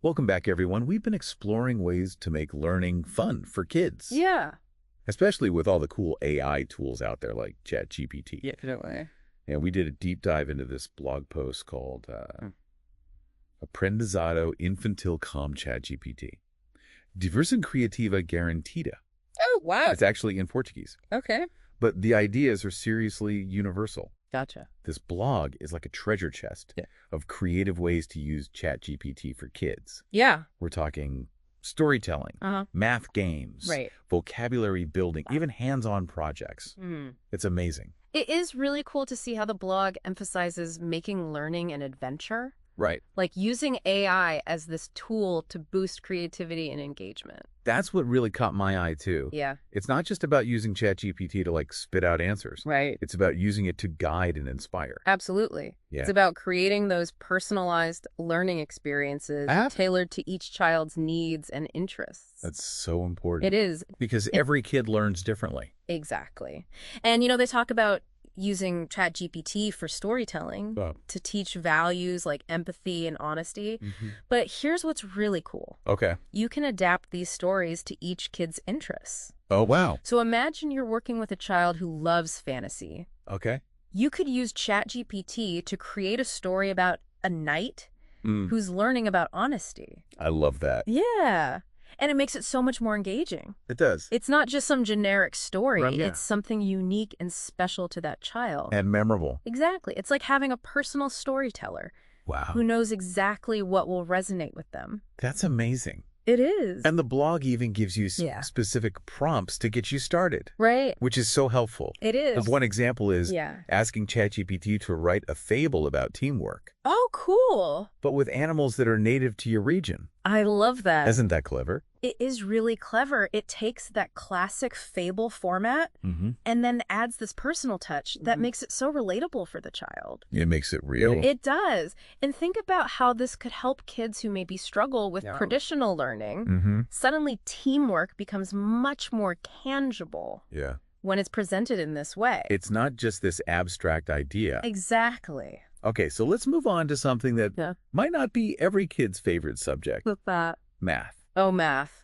Welcome back, everyone. We've been exploring ways to make learning fun for kids, Yeah. especially with all the cool AI tools out there like ChatGPT. Yeah, definitely. And we did a deep dive into this blog post called Aprendizado Infantil com ChatGPT. Diversão Criativa Garantida. Oh, wow. It's actually in Portuguese. Okay. But the ideas are seriously universal. Gotcha. This blog is like a treasure chest of creative ways to use ChatGPT for kids. Yeah. We're talking storytelling, math games, vocabulary building, even hands-on projects. It's amazing. It is really cool to see how the blog emphasizes making learning an adventure. Right. Like using AI as this tool to boost creativity and engagement. That's what really caught my eye, too. Yeah. It's not just about using ChatGPT to, spit out answers. Right. It's about using it to guide and inspire. Absolutely. Yeah. It's about creating those personalized learning experiences tailored to each child's needs and interests. That's so important. It is. Because every kid learns differently. Exactly. And, they talk about using ChatGPT for storytelling to teach values like empathy and honesty. But here's what's really cool. Okay. You can adapt these stories to each kid's interests. Oh, wow. So imagine you're working with a child who loves fantasy. Okay. You could use ChatGPT to create a story about a knight who's learning about honesty. I love that. Yeah. And it makes it so much more engaging. It does. It's not just some generic story. Right, yeah. It's something unique and special to that child. And memorable. Exactly. It's like having a personal storyteller. Wow. Who knows exactly what will resonate with them. That's amazing. It is. And the blog even gives you specific prompts to get you started. Right. Which is so helpful. It is. One example is asking ChatGPT to write a fable about teamwork. Oh, cool. But with animals that are native to your region. I love that. Isn't that clever? It is really clever. It takes that classic fable format and then adds this personal touch that makes it so relatable for the child. It makes it real. It does. And think about how this could help kids who maybe struggle with traditional learning. Suddenly, teamwork becomes much more tangible when it's presented in this way. It's not just this abstract idea. Exactly. Okay, so let's move on to something that might not be every kid's favorite subject. What's that? Math. Oh, math.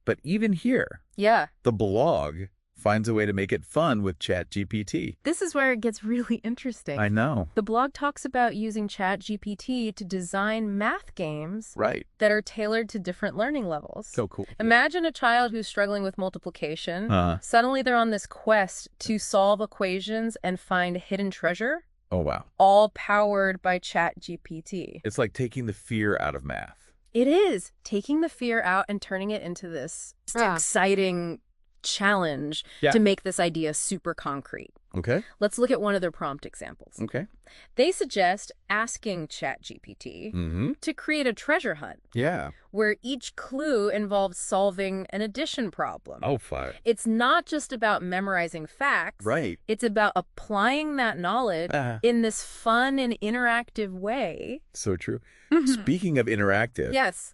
But even here, the blog finds a way to make it fun with ChatGPT. This is where it gets really interesting. I know. The blog talks about using ChatGPT to design math games that are tailored to different learning levels. So cool. Imagine a child who's struggling with multiplication. Suddenly they're on this quest to solve equations and find hidden treasure. Oh, wow. All powered by ChatGPT. It's like taking the fear out of math. It is. Taking the fear out and turning it into this exciting challenge to make this idea super concrete. Okay. Let's look at one of their prompt examples. Okay. They suggest asking ChatGPT to create a treasure hunt. Yeah. Where each clue involves solving an addition problem. Oh, fine. It's not just about memorizing facts. Right. It's about applying that knowledge in this fun and interactive way. So true. Speaking of interactive,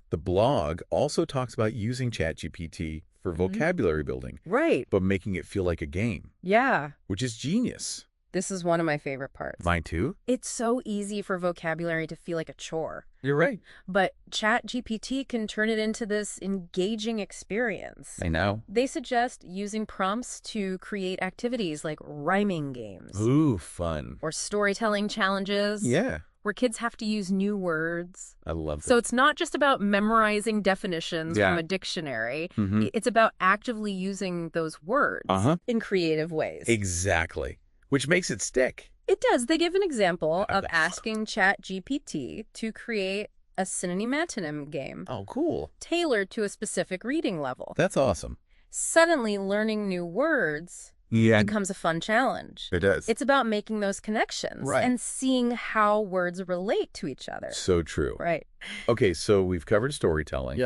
the blog also talks about using ChatGPT for vocabulary building. Right. But making it feel like a game. Yeah. Which is genius. This is one of my favorite parts. Mine too. It's so easy for vocabulary to feel like a chore. You're right. But ChatGPT can turn it into this engaging experience. I know. They suggest using prompts to create activities like rhyming games. Ooh, fun. Or storytelling challenges. Yeah. Where kids have to use new words. I love that. So it's not just about memorizing definitions from a dictionary. It's about actively using those words in creative ways. Exactly. Which makes it stick. It does. They give an example of asking ChatGPT to create a synonym-antonym game. Oh, cool. Tailored to a specific reading level. That's awesome. Suddenly, learning new words becomes a fun challenge. It does. It's about making those connections and seeing how words relate to each other. So true. Right. Okay, so we've covered storytelling,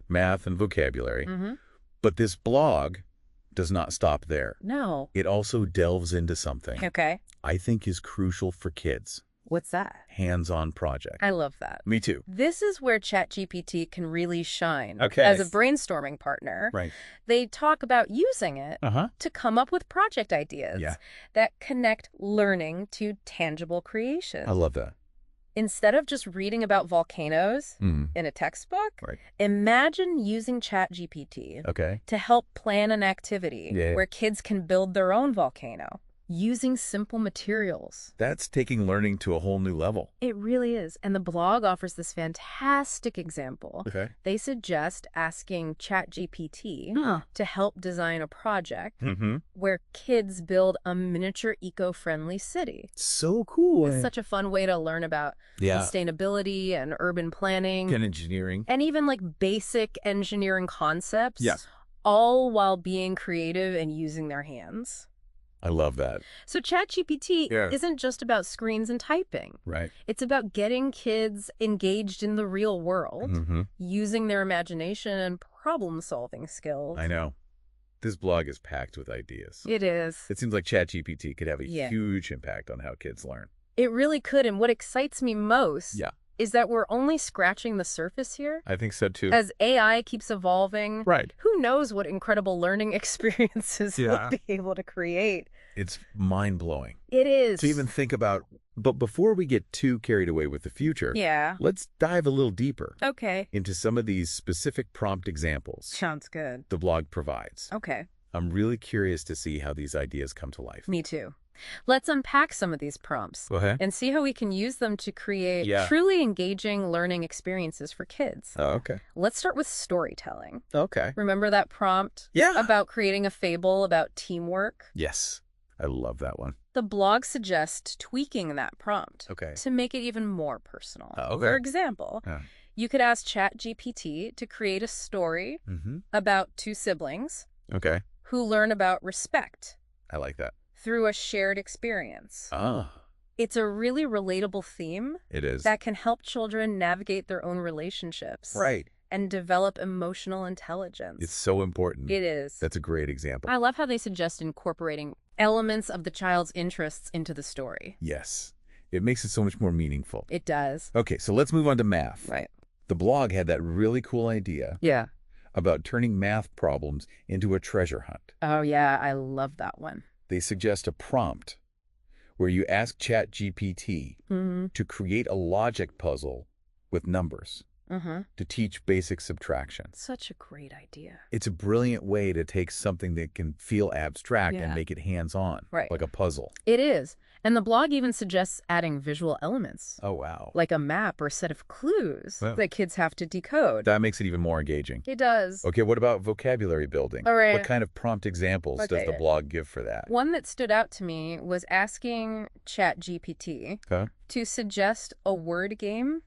math, and vocabulary. But this blog does not stop there. No. It also delves into something I think is crucial for kids. What's that? Hands-on project. I love that. Me too. This is where ChatGPT can really shine as a brainstorming partner. Right. They talk about using it to come up with project ideas that connect learning to tangible creation. I love that. Instead of just reading about volcanoes in a textbook, imagine using ChatGPT to help plan an activity where kids can build their own volcano using simple materials. That's taking learning to a whole new level. It really is. And the blog offers this fantastic example. They suggest asking ChatGPT to help design a project where kids build a miniature eco-friendly city. So cool. It's such a fun way to learn about sustainability and urban planning. And engineering. And even like basic engineering concepts. All while being creative and using their hands. I love that. So ChatGPT isn't just about screens and typing. It's about getting kids engaged in the real world, using their imagination and problem-solving skills. I know. This blog is packed with ideas. It is. It seems like ChatGPT could have a huge impact on how kids learn. It really could, and what excites me most is that we're only scratching the surface here. I think so, too. As AI keeps evolving, who knows what incredible learning experiences we'll be able to create. It's mind-blowing. It is. To even think about, but before we get too carried away with the future, let's dive a little deeper into some of these specific prompt examples. Sounds good. The blog provides. I'm really curious to see how these ideas come to life. Me too. Let's unpack some of these prompts and see how we can use them to create truly engaging learning experiences for kids. Let's start with storytelling. Remember that prompt about creating a fable about teamwork? Yes. I love that one. The blog suggests tweaking that prompt to make it even more personal. For example, you could ask ChatGPT to create a story about two siblings who learn about respect. I like that. Through a shared experience. It's a really relatable theme. It is. That can help children navigate their own relationships. And develop emotional intelligence. It's so important. It is. That's a great example. I love how they suggest incorporating elements of the child's interests into the story. Yes. It makes it so much more meaningful. It does. Okay, so let's move on to math. The blog had that really cool idea about turning math problems into a treasure hunt. Oh, yeah. I love that one. They suggest a prompt where you ask ChatGPT to create a logic puzzle with numbers to teach basic subtraction. Such a great idea. It's a brilliant way to take something that can feel abstract and make it hands-on, like a puzzle. It is. And the blog even suggests adding visual elements. Oh, wow. Like a map or set of clues that kids have to decode. That makes it even more engaging. It does. Okay, what about vocabulary building? What kind of prompt examples does the blog give for that? One that stood out to me was asking ChatGPT to suggest a word game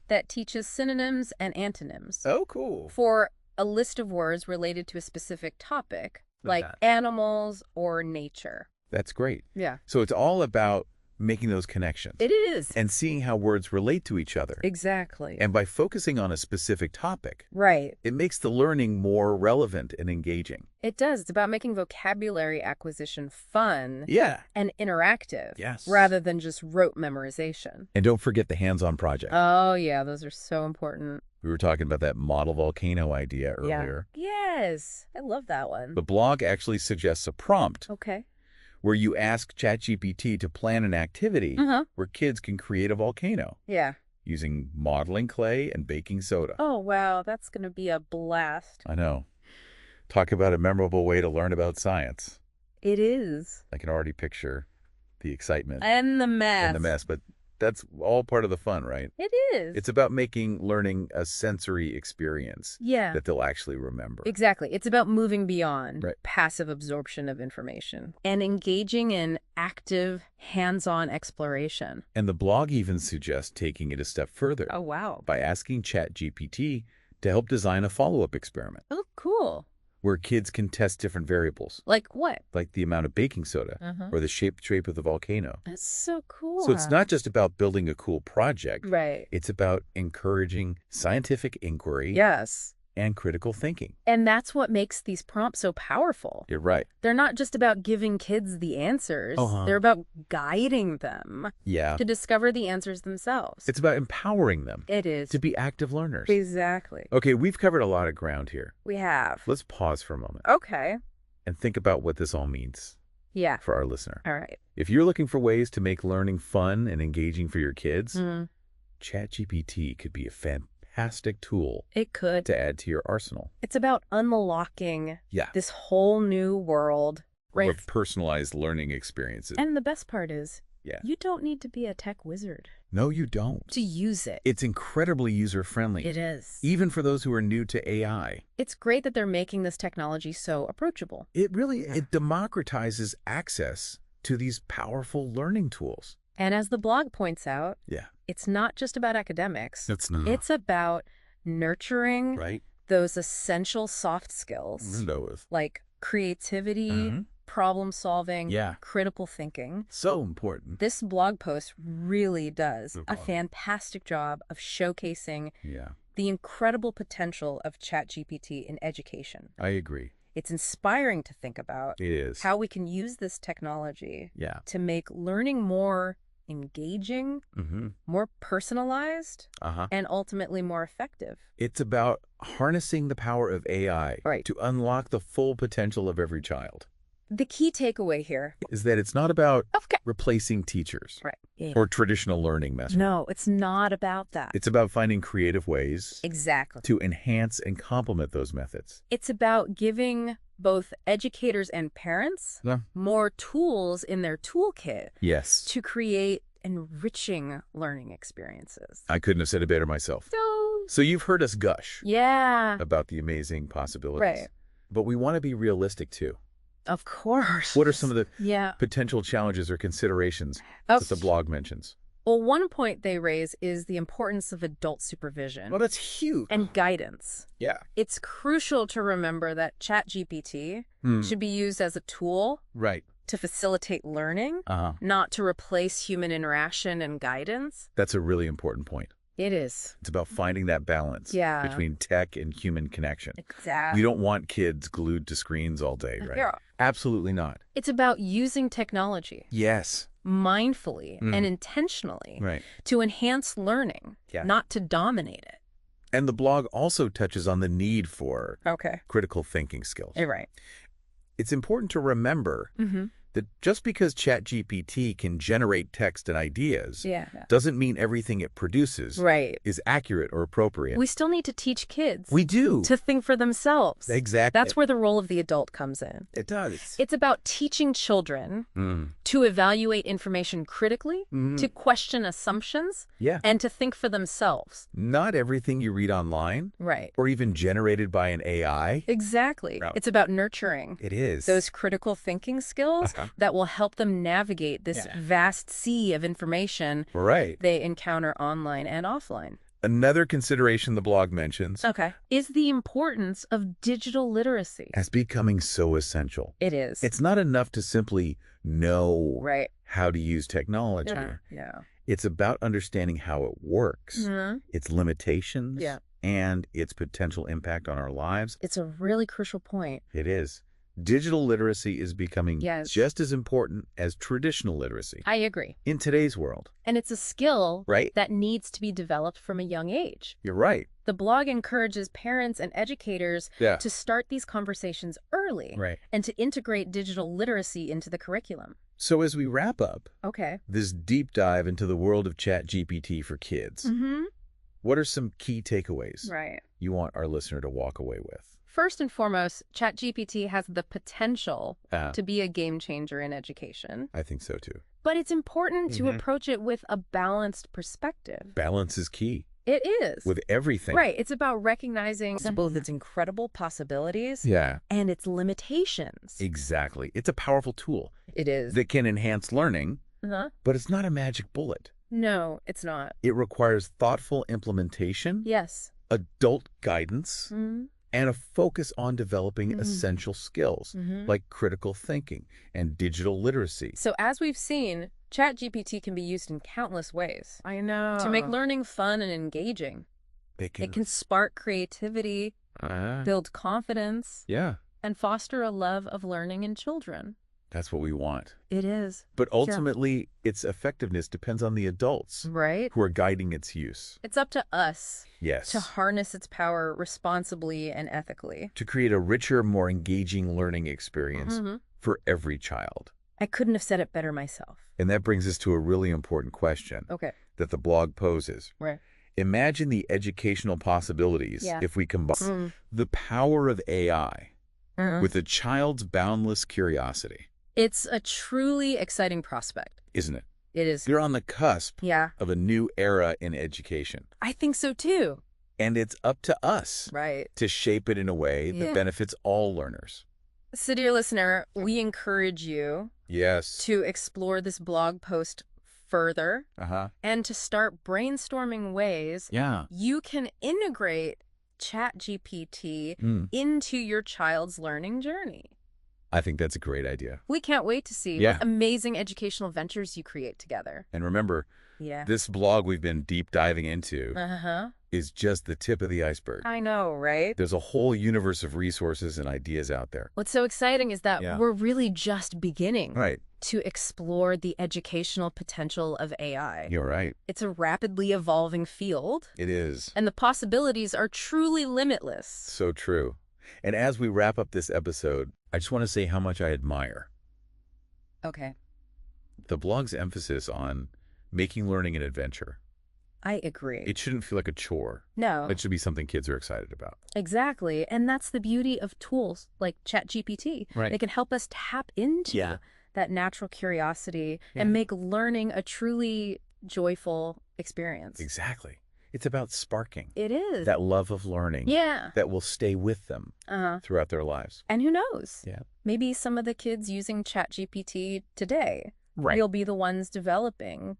that teaches synonyms and antonyms. Oh, cool. For a list of words related to a specific topic, like animals or nature. That's great. Yeah. So it's all about making those connections. It is. And seeing how words relate to each other. Exactly. And by focusing on a specific topic, it makes the learning more relevant and engaging. It does. It's about making vocabulary acquisition fun and interactive rather than just rote memorization. And don't forget the hands-on project. Oh, yeah. Those are so important. We were talking about that model volcano idea earlier. Yes. I love that one. The blog actually suggests a prompt where you ask ChatGPT to plan an activity where kids can create a volcano. Using modeling clay and baking soda. Oh, wow. That's going to be a blast. I know. Talk about a memorable way to learn about science. It is. I can already picture the excitement. And the mess. But that's all part of the fun, right? It is. It's about making learning a sensory experience that they'll actually remember. Exactly. It's about moving beyond passive absorption of information and engaging in active, hands-on exploration. And the blog even suggests taking it a step further. Oh, wow. By asking ChatGPT to help design a follow-up experiment. Oh, cool. Where kids can test different variables. Like what? Like the amount of baking soda or the shape of the volcano. That's so cool. So it's not just about building a cool project. Right. It's about encouraging scientific inquiry. Yes. And critical thinking. And that's what makes these prompts so powerful. You're right. They're not just about giving kids the answers. They're about guiding them to discover the answers themselves. It's about empowering them. It is. To be active learners. Exactly. Okay, we've covered a lot of ground here. We have. Let's pause for a moment. Okay. And think about what this all means. Yeah. for our listener. All right. If you're looking for ways to make learning fun and engaging for your kids, ChatGPT could be a fantastic tool. It could. To add to your arsenal. It's about unlocking this whole new world. Right. Of personalized learning experiences. And the best part is, you don't need to be a tech wizard. No, you don't. To use it. It's incredibly user-friendly. It is. Even for those who are new to AI. It's great that they're making this technology so approachable. It democratizes access to these powerful learning tools. And as the blog points out, it's not just about academics. It's not. It's about nurturing those essential soft skills. Like creativity, problem solving, critical thinking. So important. This blog post really does a fantastic job of showcasing the incredible potential of ChatGPT in education. I agree. It's inspiring to think about how we can use this technology to make learning more engaging, more personalized, and ultimately more effective. It's about harnessing the power of AI to unlock the full potential of every child. The key takeaway here is that it's not about replacing teachers or traditional learning methods. No, it's not about that. It's about finding creative ways to enhance and complement those methods. It's about giving both educators and parents more tools in their toolkit to create enriching learning experiences. I couldn't have said it better myself. So you've heard us gush about the amazing possibilities. But we want to be realistic too. Of course. What are some of the potential challenges or considerations that the blog mentions? Well, one point they raise is the importance of adult supervision. Well, that's huge. And guidance. Yeah. It's crucial to remember that ChatGPT should be used as a tool to facilitate learning, not to replace human interaction and guidance. That's a really important point. It is. It's about finding that balance between tech and human connection. Exactly. We don't want kids glued to screens all day, right? Yeah. Absolutely not. It's about using technology. Yes. Mindfully and intentionally to enhance learning, not to dominate it. And the blog also touches on the need for critical thinking skills. Right. It's important to remember that just because ChatGPT can generate text and ideas doesn't mean everything it produces is accurate or appropriate. We still need to teach kids. We do. To think for themselves. Exactly. That's where the role of the adult comes in. It does. It's about teaching children to evaluate information critically, to question assumptions, and to think for themselves. Not everything you read online or even generated by an AI. Exactly. It's about nurturing those critical thinking skills that will help them navigate this vast sea of information they encounter online and offline. Another consideration the blog mentions is the importance of digital literacy. As becoming so essential. It is. It's not enough to simply know how to use technology. It's about understanding how it works, its limitations, and its potential impact on our lives. It's a really crucial point. It is. Digital literacy is becoming just as important as traditional literacy. I agree. In today's world. And it's a skill that needs to be developed from a young age. You're right. The blog encourages parents and educators to start these conversations early and to integrate digital literacy into the curriculum. So as we wrap up this deep dive into the world of ChatGPT for kids, what are some key takeaways you want our listener to walk away with? First and foremost, ChatGPT has the potential to be a game changer in education. I think so too. But it's important to approach it with a balanced perspective. Balance is key. It is. With everything. Right. It's about recognizing both its incredible possibilities and its limitations. Exactly. It's a powerful tool. It is. That can enhance learning, but it's not a magic bullet. No, it's not. It requires thoughtful implementation. Yes. Adult guidance. And a focus on developing essential skills like critical thinking and digital literacy. So as we've seen, ChatGPT can be used in countless ways. I know. To make learning fun and engaging. It can spark creativity, build confidence, and foster a love of learning in children. That's what we want. It is. But ultimately, its effectiveness depends on the adults who are guiding its use. It's up to us Yes. to harness its power responsibly and ethically. To create a richer, more engaging learning experience for every child. I couldn't have said it better myself. And that brings us to a really important question that the blog poses. Right. Imagine the educational possibilities if we combine the power of AI with a child's boundless curiosity. It's a truly exciting prospect. Isn't it? It is. You're on the cusp of a new era in education. I think so too. And it's up to us to shape it in a way that benefits all learners. So, dear listener, we encourage you to explore this blog post further and to start brainstorming ways you can integrate ChatGPT into your child's learning journey. I think that's a great idea. We can't wait to see what amazing educational ventures you create together. And remember, this blog we've been deep diving into is just the tip of the iceberg. I know, right? There's a whole universe of resources and ideas out there. What's so exciting is that we're really just beginning Right. to explore the educational potential of AI. You're right. It's a rapidly evolving field. It is. And the possibilities are truly limitless. So true. And as we wrap up this episode, I just want to say how much I admire the blog's emphasis on making learning an adventure. I agree. It shouldn't feel like a chore. No. It should be something kids are excited about. Exactly. And that's the beauty of tools like ChatGPT. Right. They can help us tap into that natural curiosity and make learning a truly joyful experience. Exactly. It's about sparking. It is. That love of learning. Yeah. That will stay with them throughout their lives. And who knows? Yeah. Maybe some of the kids using ChatGPT today will be the ones developing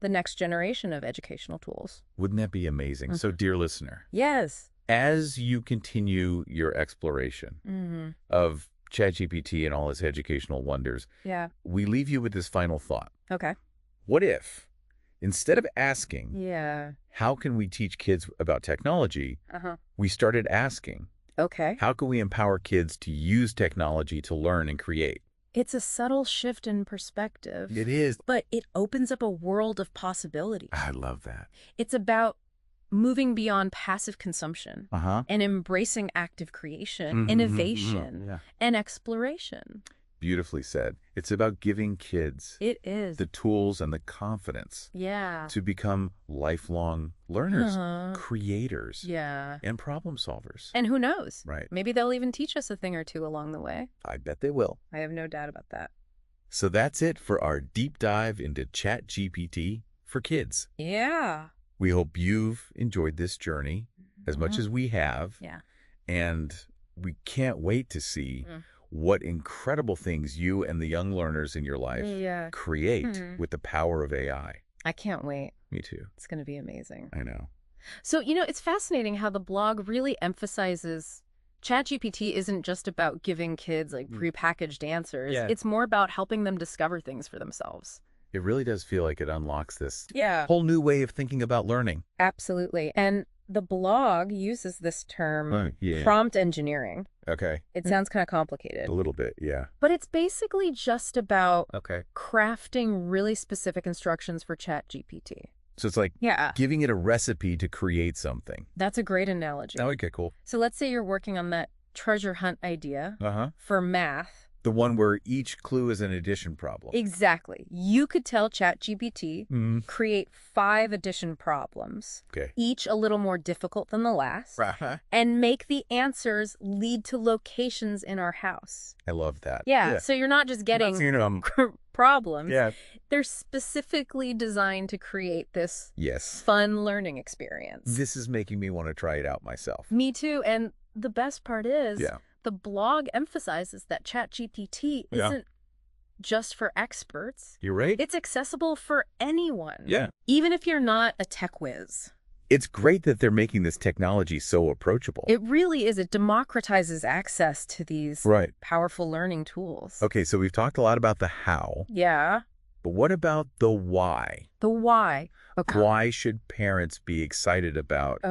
the next generation of educational tools. Wouldn't that be amazing? So, dear listener. Yes. As you continue your exploration of ChatGPT and all its educational wonders, we leave you with this final thought. Okay. What if, instead of asking, how can we teach kids about technology, we started asking, how can we empower kids to use technology to learn and create? It's a subtle shift in perspective. It is. But it opens up a world of possibility. I love that. It's about moving beyond passive consumption and embracing active creation, innovation, and exploration. Beautifully said. It's about giving kids the tools and the confidence to become lifelong learners, creators, and problem solvers. And who knows? Right. Maybe they'll even teach us a thing or two along the way. I bet they will. I have no doubt about that. So that's it for our deep dive into ChatGPT for kids. Yeah. We hope you've enjoyed this journey as much as we have. Yeah. And we can't wait to see what incredible things you and the young learners in your life create with the power of AI. I can't wait. Me too. It's going to be amazing. I know. So, you know, it's fascinating how the blog really emphasizes ChatGPT isn't just about giving kids like prepackaged answers. It's more about helping them discover things for themselves. It really does feel like it unlocks this whole new way of thinking about learning. Absolutely. And the blog uses this term prompt engineering. Okay. It sounds kind of complicated. A little bit, yeah. But it's basically just about crafting really specific instructions for ChatGPT. So it's like giving it a recipe to create something. That's a great analogy. Oh, okay, cool. So let's say you're working on that treasure hunt idea for math. The one where each clue is an addition problem. Exactly. You could tell ChatGPT, create 5 addition problems, each a little more difficult than the last, and make the answers lead to locations in our house. I love that. Yeah. So you're not just getting problems. Yeah. They're specifically designed to create this yes. fun learning experience. This is making me want to try it out myself. Me too. And the best part is the blog emphasizes that ChatGPT isn't just for experts. You're right. It's accessible for anyone. Yeah. Even if you're not a tech whiz. It's great that they're making this technology so approachable. It really is. It democratizes access to these powerful learning tools. Okay, so we've talked a lot about the how. Yeah. But what about the why? The why. Okay. Why should parents be excited about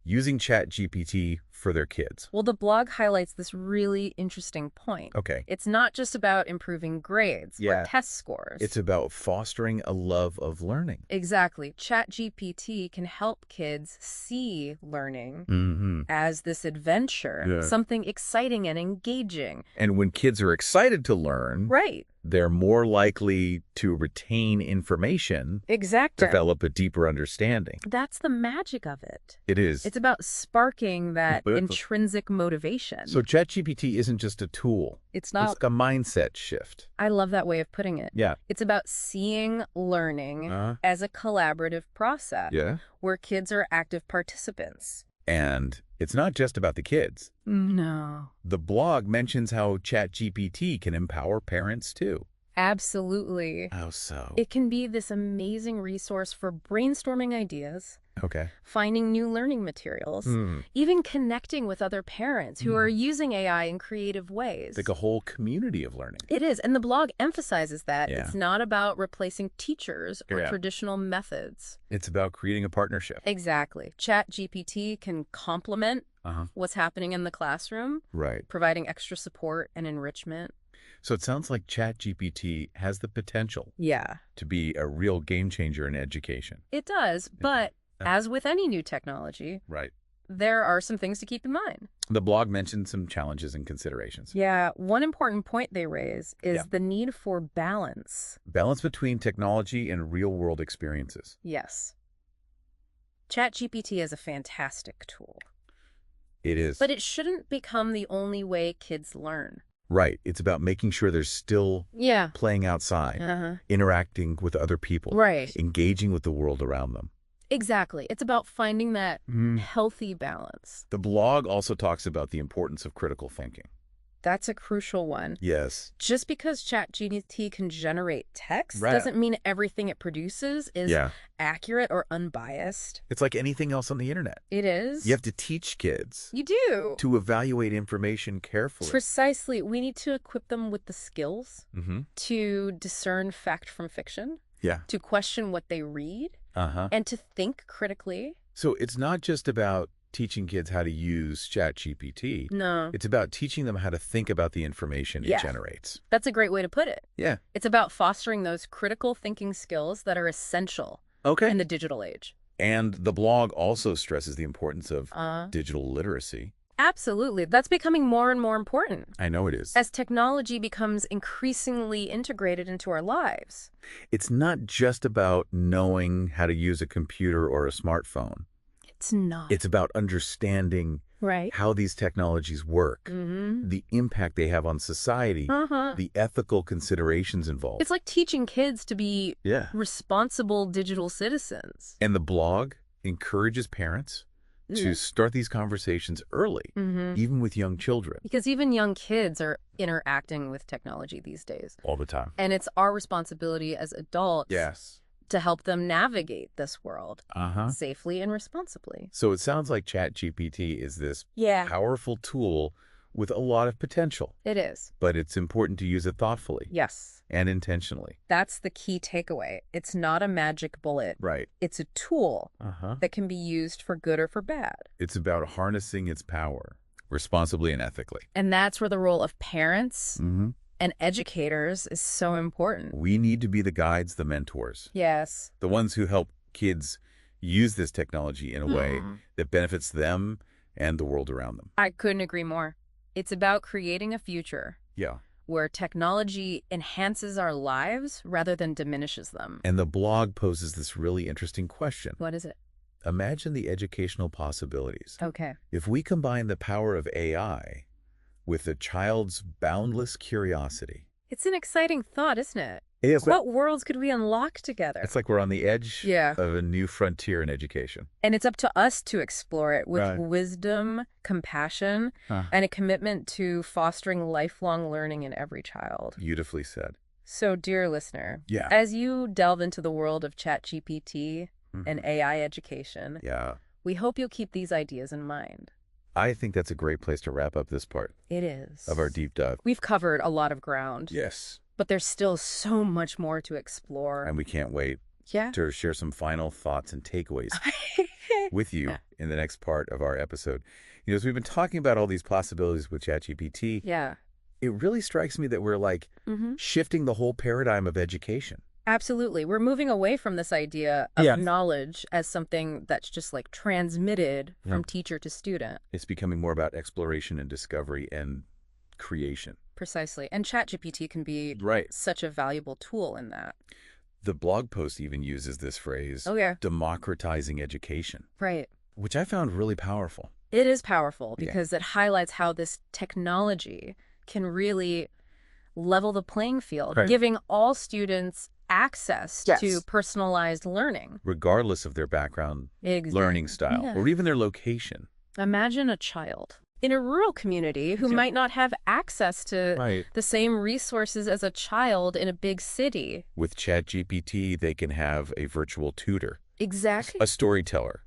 using ChatGPT for their kids? Well, the blog highlights this really interesting point. Okay. It's not just about improving grades or test scores. It's about fostering a love of learning. Exactly. ChatGPT can help kids see learning as this adventure, something exciting and engaging. And when kids are excited to learn, they're more likely to retain information. Exactly. Develop a deeper understanding. That's the magic of it. It is. It's about sparking that intrinsic motivation. So ChatGPT isn't just a tool. It's not. It's like a mindset shift. I love that way of putting it. Yeah. It's about seeing learning as a collaborative process where kids are active participants. And it's not just about the kids. No. The blog mentions how ChatGPT can empower parents, too. Absolutely. How so? It can be this amazing resource for brainstorming ideas, finding new learning materials, even connecting with other parents who are using AI in creative ways. Like a whole community of learning. It is. And the blog emphasizes that it's not about replacing teachers or traditional methods. It's about creating a partnership. Exactly. ChatGPT can complement what's happening in the classroom, providing extra support and enrichment. So it sounds like ChatGPT has the potential to be a real game changer in education. It does, but as with any new technology, there are some things to keep in mind. The blog mentioned some challenges and considerations. Yeah, one important point they raise is the need for balance. Balance between technology and real-world experiences. Yes. ChatGPT is a fantastic tool. It is. But it shouldn't become the only way kids learn. Right. It's about making sure they're still playing outside, interacting with other people, engaging with the world around them. Exactly. It's about finding that healthy balance. The blog also talks about the importance of critical thinking. That's a crucial one. Yes. Just because ChatGPT can generate text doesn't mean everything it produces is accurate or unbiased. It's like anything else on the internet. It is. You have to teach kids. You do. To evaluate information carefully. Precisely. We need to equip them with the skills to discern fact from fiction, to question what they read, and to think critically. So it's not just about teaching kids how to use ChatGPT. No. It's about teaching them how to think about the information it generates. That's a great way to put it. Yeah. It's about fostering those critical thinking skills that are essential in the digital age. And the blog also stresses the importance of digital literacy. Absolutely. That's becoming more and more important. I know it is. As technology becomes increasingly integrated into our lives. It's not just about knowing how to use a computer or a smartphone. It's not. It's about understanding how these technologies work, the impact they have on society, the ethical considerations involved. It's like teaching kids to be responsible digital citizens. And the blog encourages parents to start these conversations early, even with young children. Because even young kids are interacting with technology these days. All the time. And it's our responsibility as adults to help them navigate this world safely and responsibly. So it sounds like ChatGPT is this powerful tool with a lot of potential. It is. But it's important to use it thoughtfully. Yes. And intentionally. That's the key takeaway. It's not a magic bullet. Right. It's a tool that can be used for good or for bad. It's about harnessing its power responsibly and ethically. And that's where the role of parents and educators is so important. We need to be the guides, the mentors. Yes. The ones who help kids use this technology in a way that benefits them and the world around them. I couldn't agree more. It's about creating a future where technology enhances our lives rather than diminishes them. And the blog poses this really interesting question. What is it? Imagine the educational possibilities. Okay. If we combine the power of AI with a child's boundless curiosity. It's an exciting thought, isn't it? It is. What worlds could we unlock together? It's like we're on the edge of a new frontier in education. And it's up to us to explore it with wisdom, compassion, and a commitment to fostering lifelong learning in every child. Beautifully said. So, dear listener, as you delve into the world of ChatGPT and AI education, we hope you'll keep these ideas in mind. I think that's a great place to wrap up this part. It is. Of our deep dive. We've covered a lot of ground. Yes. But there's still so much more to explore. And we can't wait to share some final thoughts and takeaways with you in the next part of our episode. You know, as we've been talking about all these possibilities with ChatGPT, it really strikes me that we're like shifting the whole paradigm of education. Absolutely. We're moving away from this idea of knowledge as something that's just like transmitted from teacher to student. It's becoming more about exploration and discovery and creation. Precisely. And ChatGPT can be such a valuable tool in that. The blog post even uses this phrase, democratizing education. Right. Which I found really powerful. It is powerful because it highlights how this technology can really level the playing field, giving all students access to personalized learning. Regardless of their background, learning style, or even their location. Imagine a child in a rural community who might not have access to the same resources as a child in a big city. With ChatGPT, they can have a virtual tutor. Exactly. A storyteller.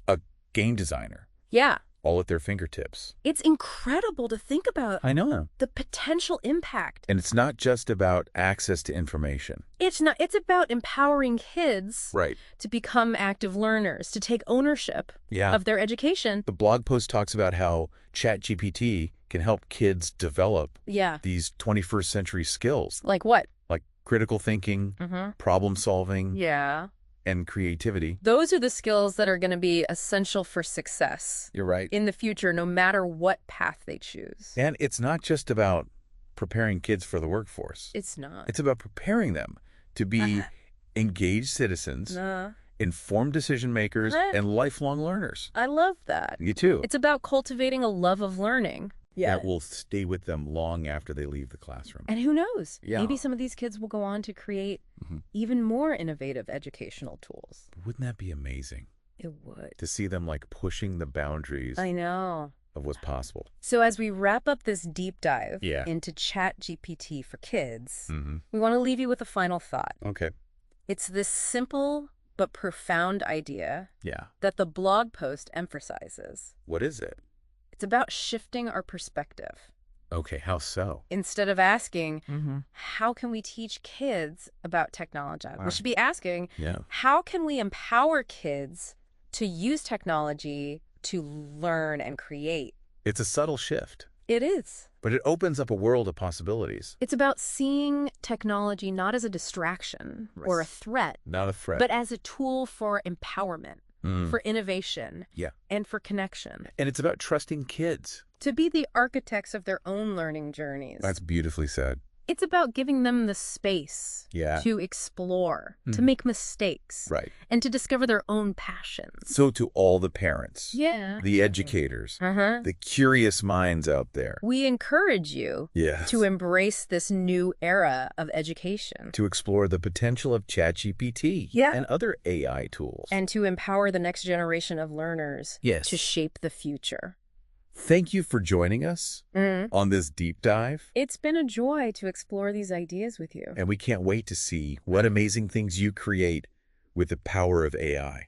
A game designer. Yeah. All at their fingertips. It's incredible to think about. I know. The potential impact. And it's not just about access to information. It's not. It's about empowering kids to become active learners, to take ownership of their education. The blog post talks about how ChatGPT can help kids develop these 21st century skills. Like what? Like critical thinking, problem solving. And creativity. Those are the skills that are going to be essential for success. You're right. In the future, no matter what path they choose. And it's not just about preparing kids for the workforce. It's not. It's about preparing them to be engaged citizens, informed decision makers, and lifelong learners. I love that. You too. It's about cultivating a love of learning. That will stay with them long after they leave the classroom. And who knows? Maybe some of these kids will go on to create even more innovative educational tools. Wouldn't that be amazing? It would. To see them like pushing the boundaries. I know. Of what's possible. So as we wrap up this deep dive into ChatGPT for kids, we want to leave you with a final thought. Okay. It's this simple but profound idea that the blog post emphasizes. What is it? It's about shifting our perspective. Okay, how so? Instead of asking, how can we teach kids about technology? We should be asking, how can we empower kids to use technology to learn and create? It's a subtle shift. It is. But it opens up a world of possibilities. It's about seeing technology not as a distraction or a threat. Not a threat. But as a tool for empowerment. For innovation and for connection. And it's about trusting kids. To be the architects of their own learning journeys. That's beautifully said. It's about giving them the space to explore, to make mistakes, and to discover their own passions. So to all the parents, the educators, the curious minds out there, we encourage you to embrace this new era of education. To explore the potential of ChatGPT and other AI tools. And to empower the next generation of learners to shape the future. Thank you for joining us on this deep dive. It's been a joy to explore these ideas with you. And we can't wait to see what amazing things you create with the power of AI.